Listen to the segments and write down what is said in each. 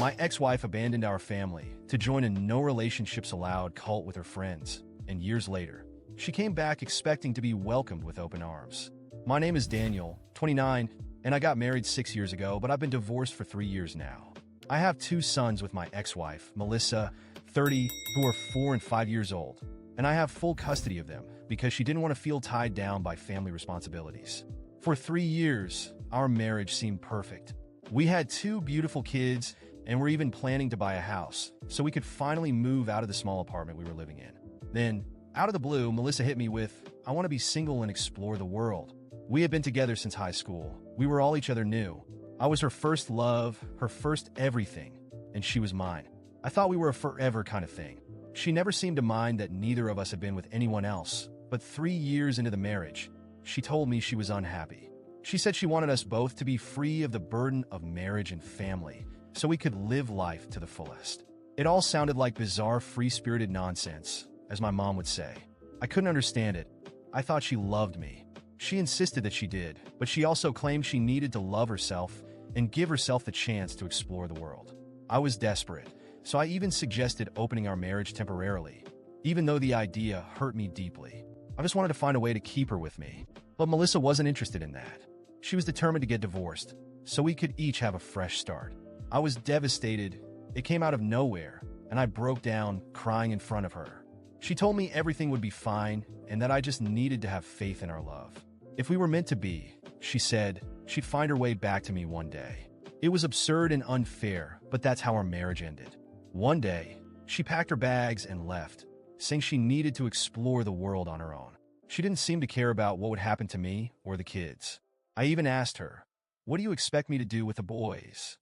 My ex-wife abandoned our family to join a no relationships allowed cult with her friends, and years later, she came back expecting to be welcomed with open arms. My name is Daniel, 29, and I got married 6 years ago, but I've been divorced for 3 years now. I have 2 sons with my ex-wife, Melissa, 30, who are 4 and 5 years old, and I have full custody of them because she didn't want to feel tied down by family responsibilities. For 3 years, our marriage seemed perfect. We had 2 beautiful kids, and we're even planning to buy a house, so we could finally move out of the small apartment we were living in. Then, out of the blue, Melissa hit me with, "I want to be single and explore the world." We had been together since high school. We were all each other new. I was her first love, her first everything, and she was mine. I thought we were a forever kind of thing. She never seemed to mind that neither of us had been with anyone else, but 3 years into the marriage, she told me she was unhappy. She said she wanted us both to be free of the burden of marriage and family, so we could live life to the fullest. It all sounded like bizarre, free-spirited nonsense, as my mom would say. I couldn't understand it. I thought she loved me. She insisted that she did, but she also claimed she needed to love herself and give herself the chance to explore the world. I was desperate, so I even suggested opening our marriage temporarily, even though the idea hurt me deeply. I just wanted to find a way to keep her with me, but Melissa wasn't interested in that. She was determined to get divorced, so we could each have a fresh start. I was devastated. It came out of nowhere, and I broke down, crying in front of her. She told me everything would be fine and that I just needed to have faith in our love. If we were meant to be, she said, she'd find her way back to me one day. It was absurd and unfair, but that's how our marriage ended. One day, she packed her bags and left, saying she needed to explore the world on her own. She didn't seem to care about what would happen to me or the kids. I even asked her, "What do you expect me to do with the boys?"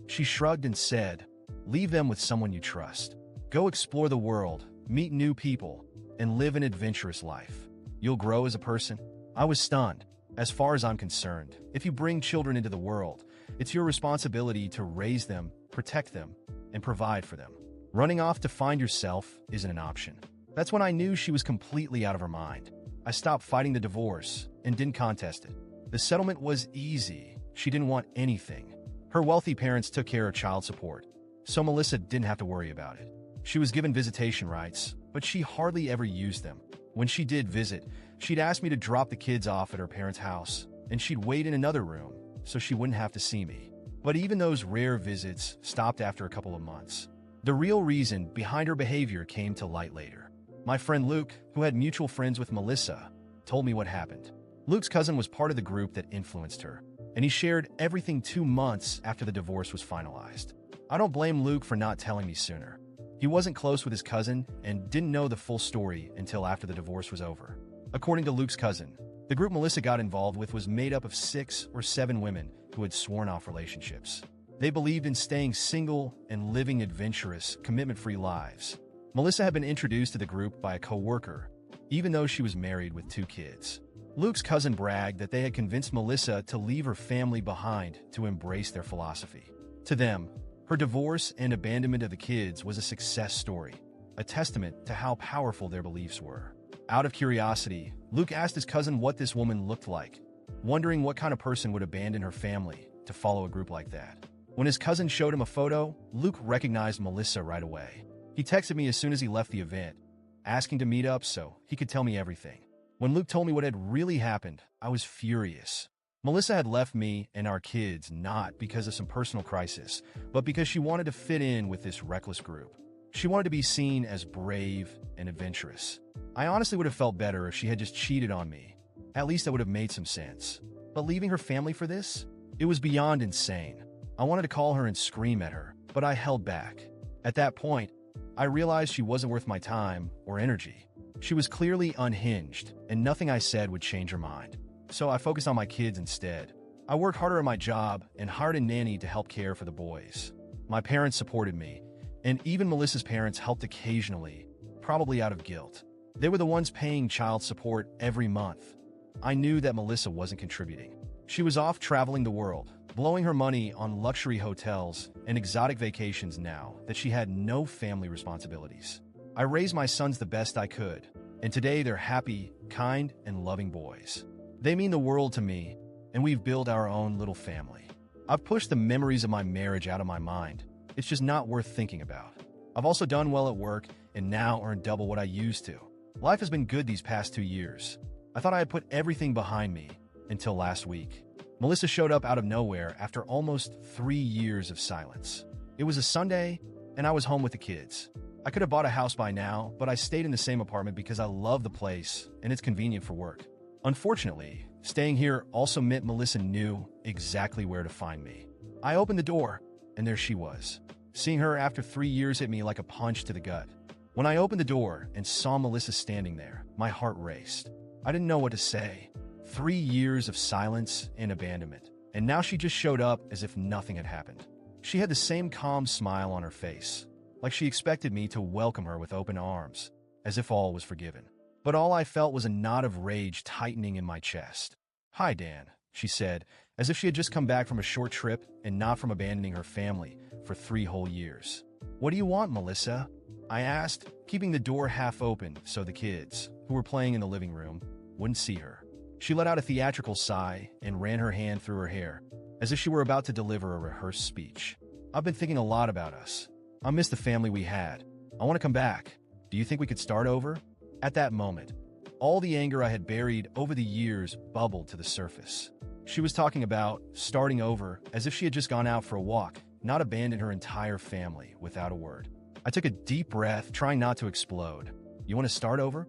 She shrugged and said, "Leave them with someone you trust. Go explore the world, meet new people, and live an adventurous life. You'll grow as a person." I was stunned. As far as I'm concerned, if you bring children into the world, it's your responsibility to raise them, protect them, and provide for them. Running off to find yourself isn't an option. That's when I knew she was completely out of her mind. I stopped fighting the divorce and didn't contest it. The settlement was easy. She didn't want anything. Her wealthy parents took care of child support, so Melissa didn't have to worry about it. She was given visitation rights, but she hardly ever used them. When she did visit, she'd ask me to drop the kids off at her parents' house, and she'd wait in another room so she wouldn't have to see me. But even those rare visits stopped after a couple of months. The real reason behind her behavior came to light later. My friend Luke, who had mutual friends with Melissa, told me what happened. Luke's cousin was part of the group that influenced her, and he shared everything 2 months after the divorce was finalized. I don't blame Luke for not telling me sooner. He wasn't close with his cousin and didn't know the full story until after the divorce was over. According to Luke's cousin, the group Melissa got involved with was made up of 6 or 7 women who had sworn off relationships. They believed in staying single and living adventurous, commitment-free lives. Melissa had been introduced to the group by a co-worker, even though she was married with 2 kids. Luke's cousin bragged that they had convinced Melissa to leave her family behind to embrace their philosophy. To them, her divorce and abandonment of the kids was a success story, a testament to how powerful their beliefs were. Out of curiosity, Luke asked his cousin what this woman looked like, wondering what kind of person would abandon her family to follow a group like that. When his cousin showed him a photo, Luke recognized Melissa right away. He texted me as soon as he left the event, asking to meet up so he could tell me everything. When Luke told me what had really happened, I was furious. Melissa had left me and our kids not because of some personal crisis, but because she wanted to fit in with this reckless group. She wanted to be seen as brave and adventurous. I honestly would have felt better if she had just cheated on me. At least that would have made some sense. But leaving her family for this? It was beyond insane. I wanted to call her and scream at her, but I held back. At that point, I realized she wasn't worth my time or energy. She was clearly unhinged, and nothing I said would change her mind. So I focused on my kids instead. I worked harder at my job and hired a nanny to help care for the boys. My parents supported me, and even Melissa's parents helped occasionally, probably out of guilt. They were the ones paying child support every month. I knew that Melissa wasn't contributing. She was off traveling the world, blowing her money on luxury hotels and exotic vacations now that she had no family responsibilities. I raised my sons the best I could, and today they're happy, kind, and loving boys. They mean the world to me, and we've built our own little family. I've pushed the memories of my marriage out of my mind, It's just not worth thinking about. I've also done well at work and now earn double what I used to. Life has been good these past 2 years. I thought I had put everything behind me until last week. Melissa showed up out of nowhere after almost 3 years of silence. It was a Sunday, and I was home with the kids. I could have bought a house by now, but I stayed in the same apartment because I love the place and it's convenient for work. Unfortunately, staying here also meant Melissa knew exactly where to find me. I opened the door, and there she was. Seeing her after 3 years hit me like a punch to the gut. When I opened the door and saw Melissa standing there, my heart raced. I didn't know what to say. 3 years of silence and abandonment, and now she just showed up as if nothing had happened. She had the same calm smile on her face, like she expected me to welcome her with open arms, as if all was forgiven. But all I felt was a knot of rage tightening in my chest. "Hi, Dan," she said, as if she had just come back from a short trip and not from abandoning her family for 3 whole years. "What do you want, Melissa?" I asked, keeping the door half open so the kids, who were playing in the living room, wouldn't see her. She let out a theatrical sigh and ran her hand through her hair, as if she were about to deliver a rehearsed speech. "I've been thinking a lot about us. I miss the family we had. I want to come back. Do you think we could start over?" At that moment, all the anger I had buried over the years bubbled to the surface. She was talking about starting over as if she had just gone out for a walk, not abandoned her entire family without a word. I took a deep breath, trying not to explode. "You want to start over?"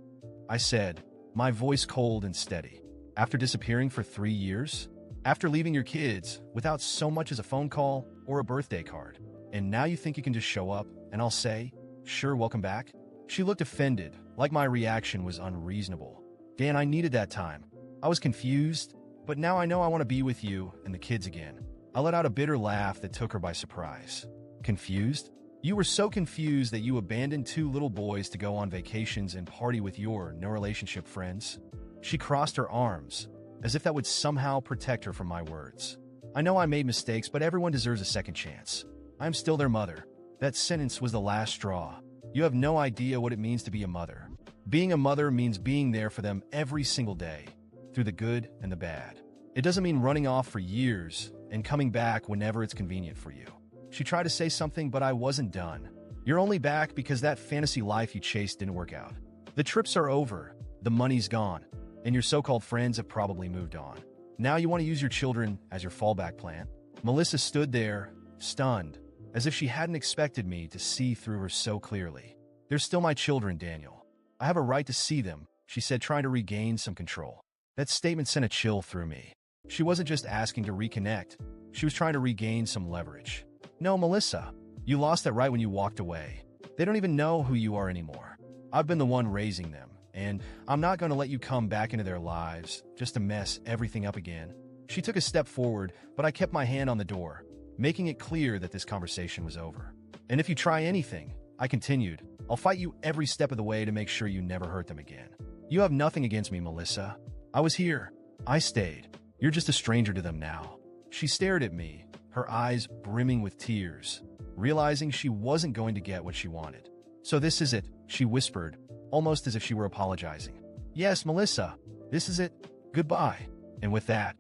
I said, my voice cold and steady. "After disappearing for 3 years? After leaving your kids without so much as a phone call or a birthday card? And now you think you can just show up and I'll say, 'Sure, welcome back'?" She looked offended, like my reaction was unreasonable. "Dan, I needed that time. I was confused, but now I know I want to be with you and the kids again." I let out a bitter laugh that took her by surprise. "Confused? You were so confused that you abandoned 2 little boys to go on vacations and party with your no-relationship friends?" She crossed her arms, as if that would somehow protect her from my words. "I know I made mistakes, but everyone deserves a second chance. I'm still their mother." That sentence was the last straw. You have no idea what it means to be a mother. Being a mother means being there for them every single day, through the good and the bad. It doesn't mean running off for years and coming back whenever it's convenient for you. She tried to say something, but I wasn't done. "You're only back because that fantasy life you chased didn't work out. The trips are over, the money's gone, and your so-called friends have probably moved on. Now you want to use your children as your fallback plan?" Melissa stood there, stunned, as if she hadn't expected me to see through her so clearly. "They're still my children, Daniel. I have a right to see them," she said, trying to regain some control. That statement sent a chill through me. She wasn't just asking to reconnect. She was trying to regain some leverage. "No, Melissa, you lost that right when you walked away. They don't even know who you are anymore. I've been the one raising them, and I'm not going to let you come back into their lives just to mess everything up again." She took a step forward, but I kept my hand on the door, making it clear that this conversation was over. "And if you try anything," I continued, "I'll fight you every step of the way to make sure you never hurt them again. You have nothing against me, Melissa. I was here. I stayed. You're just a stranger to them now." She stared at me, her eyes brimming with tears, realizing she wasn't going to get what she wanted. "So this is it," she whispered, almost as if she were apologizing. "Yes, Melissa, this is it. Goodbye." And with that,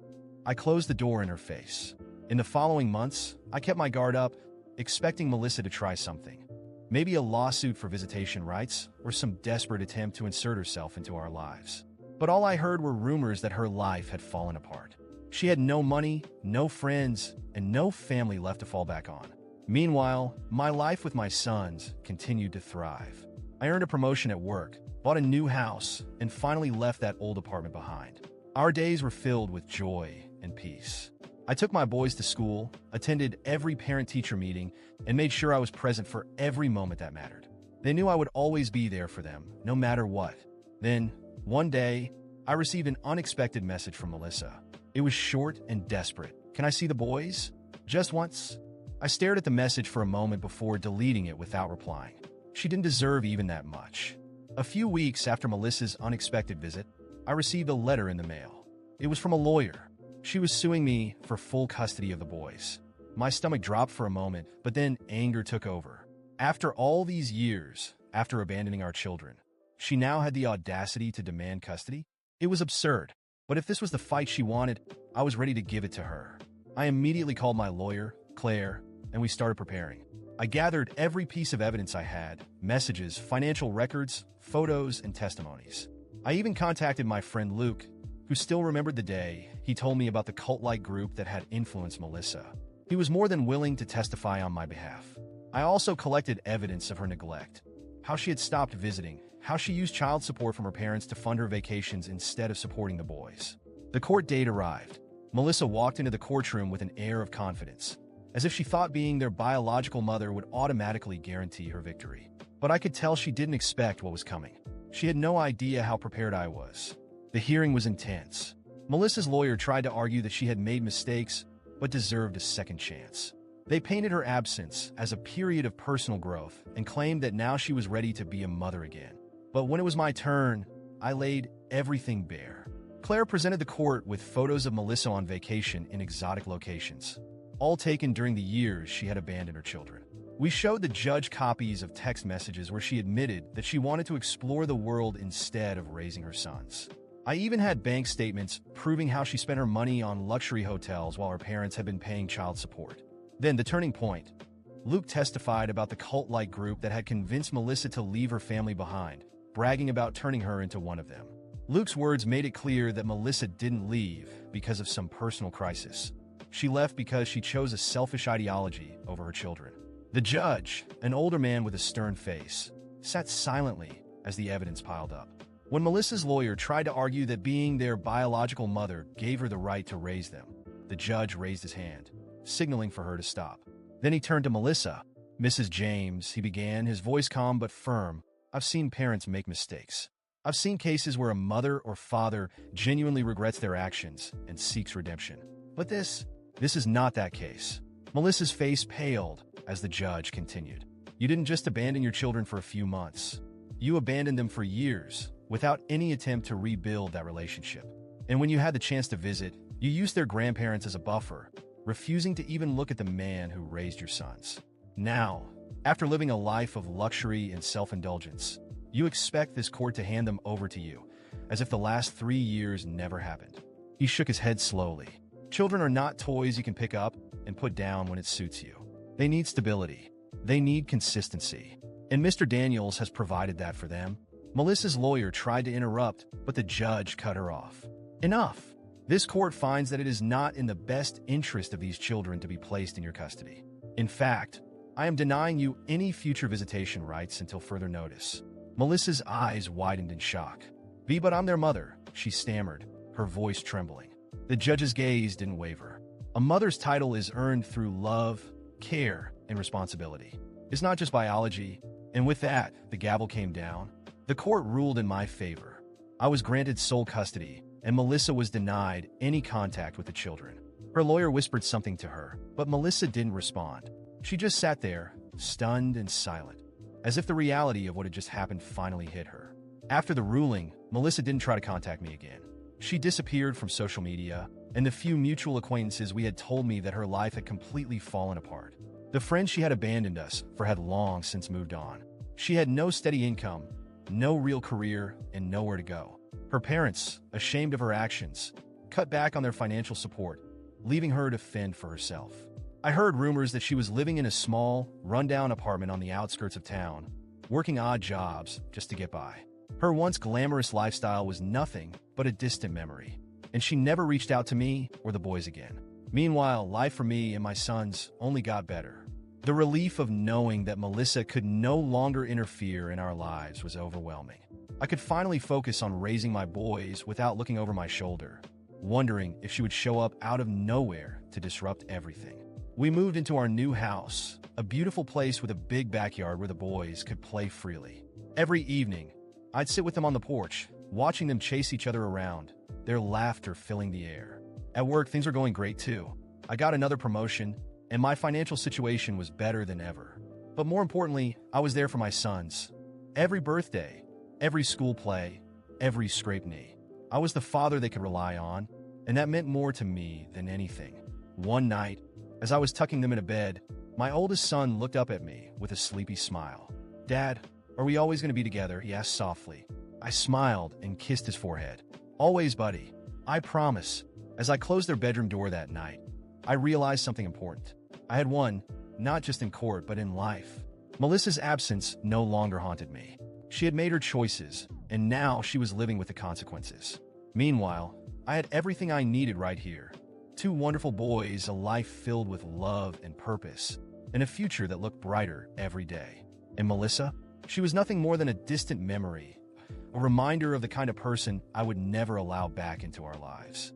I closed the door in her face. In the following months, I kept my guard up, expecting Melissa to try something. Maybe a lawsuit for visitation rights, or some desperate attempt to insert herself into our lives. But all I heard were rumors that her life had fallen apart. She had no money, no friends, and no family left to fall back on. Meanwhile, my life with my sons continued to thrive. I earned a promotion at work, bought a new house, and finally left that old apartment behind. Our days were filled with joy and peace. I took my boys to school, attended every parent-teacher meeting, and made sure I was present for every moment that mattered. They knew I would always be there for them, no matter what. Then, one day, I received an unexpected message from Melissa. It was short and desperate. "Can I see the boys? Just once?" I stared at the message for a moment before deleting it without replying. She didn't deserve even that much. A few weeks after Melissa's unexpected visit, I received a letter in the mail. It was from a lawyer. She was suing me for full custody of the boys. My stomach dropped for a moment, but then anger took over. After all these years, after abandoning our children, she now had the audacity to demand custody? It was absurd. But if this was the fight she wanted, I was ready to give it to her. I immediately called my lawyer, Claire, and we started preparing. I gathered every piece of evidence I had: messages, financial records, photos, and testimonies. I even contacted my friend Luke, who still remembered the day he told me about the cult-like group that had influenced Melissa. He was more than willing to testify on my behalf. I also collected evidence of her neglect, how she had stopped visiting, how she used child support from her parents to fund her vacations instead of supporting the boys. The court date arrived. Melissa walked into the courtroom with an air of confidence, as if she thought being their biological mother would automatically guarantee her victory. But I could tell she didn't expect what was coming. She had no idea how prepared I was. The hearing was intense. Melissa's lawyer tried to argue that she had made mistakes, but deserved a second chance. They painted her absence as a period of personal growth and claimed that now she was ready to be a mother again. But when it was my turn, I laid everything bare. Claire presented the court with photos of Melissa on vacation in exotic locations, all taken during the years she had abandoned her children. We showed the judge copies of text messages where she admitted that she wanted to explore the world instead of raising her sons. I even had bank statements proving how she spent her money on luxury hotels while her parents had been paying child support. Then, the turning point. Luke testified about the cult-like group that had convinced Melissa to leave her family behind, bragging about turning her into one of them. Luke's words made it clear that Melissa didn't leave because of some personal crisis. She left because she chose a selfish ideology over her children. The judge, an older man with a stern face, sat silently as the evidence piled up. When Melissa's lawyer tried to argue that being their biological mother gave her the right to raise them, the judge raised his hand, signaling for her to stop. Then he turned to Melissa. "Mrs. James," he began, his voice calm but firm, "I've seen parents make mistakes. I've seen cases where a mother or father genuinely regrets their actions and seeks redemption. But this is not that case." Melissa's face paled as the judge continued. "You didn't just abandon your children for a few months. You abandoned them for years, without any attempt to rebuild that relationship. And when you had the chance to visit, you used their grandparents as a buffer, refusing to even look at the man who raised your sons. Now, after living a life of luxury and self-indulgence, you expect this court to hand them over to you, as if the last 3 years never happened." He shook his head slowly. "Children are not toys you can pick up and put down when it suits you. They need stability. They need consistency. And Mr. Daniels has provided that for them." Melissa's lawyer tried to interrupt, but the judge cut her off. "Enough. This court finds that it is not in the best interest of these children to be placed in your custody. In fact, I am denying you any future visitation rights until further notice." Melissa's eyes widened in shock. "But I'm their mother," she stammered, her voice trembling. The judge's gaze didn't waver. "A mother's title is earned through love, care, and responsibility. It's not just biology." And with that, the gavel came down. The court ruled in my favor. I was granted sole custody, and Melissa was denied any contact with the children. Her lawyer whispered something to her, but Melissa didn't respond. She just sat there, stunned and silent, as if the reality of what had just happened finally hit her. After the ruling, Melissa didn't try to contact me again. She disappeared from social media, and the few mutual acquaintances we had told me that her life had completely fallen apart. The friends she had abandoned us for had long since moved on. She had no steady income, no real career, and nowhere to go. Her parents, ashamed of her actions, cut back on their financial support, leaving her to fend for herself. I heard rumors that she was living in a small, rundown apartment on the outskirts of town, working odd jobs just to get by. Her once glamorous lifestyle was nothing but a distant memory, and she never reached out to me or the boys again. Meanwhile, life for me and my sons only got better. The relief of knowing that Melissa could no longer interfere in our lives was overwhelming. I could finally focus on raising my boys without looking over my shoulder, wondering if she would show up out of nowhere to disrupt everything. We moved into our new house, a beautiful place with a big backyard where the boys could play freely. Every evening, I'd sit with them on the porch, watching them chase each other around, their laughter filling the air. At work, things were going great too. I got another promotion, and my financial situation was better than ever. But more importantly, I was there for my sons. Every birthday, every school play, every scraped knee. I was the father they could rely on, and that meant more to me than anything. One night, as I was tucking them into bed, my oldest son looked up at me with a sleepy smile. "Dad, are we always going to be together?" he asked softly. I smiled and kissed his forehead. "Always, buddy. I promise." As I closed their bedroom door that night, I realized something important. I had won, not just in court but in life. Melissa's absence no longer haunted me. She had made her choices, and now she was living with the consequences. Meanwhile, I had everything I needed right here. 2 wonderful boys, a life filled with love and purpose, and a future that looked brighter every day. And Melissa? She was nothing more than a distant memory, a reminder of the kind of person I would never allow back into our lives.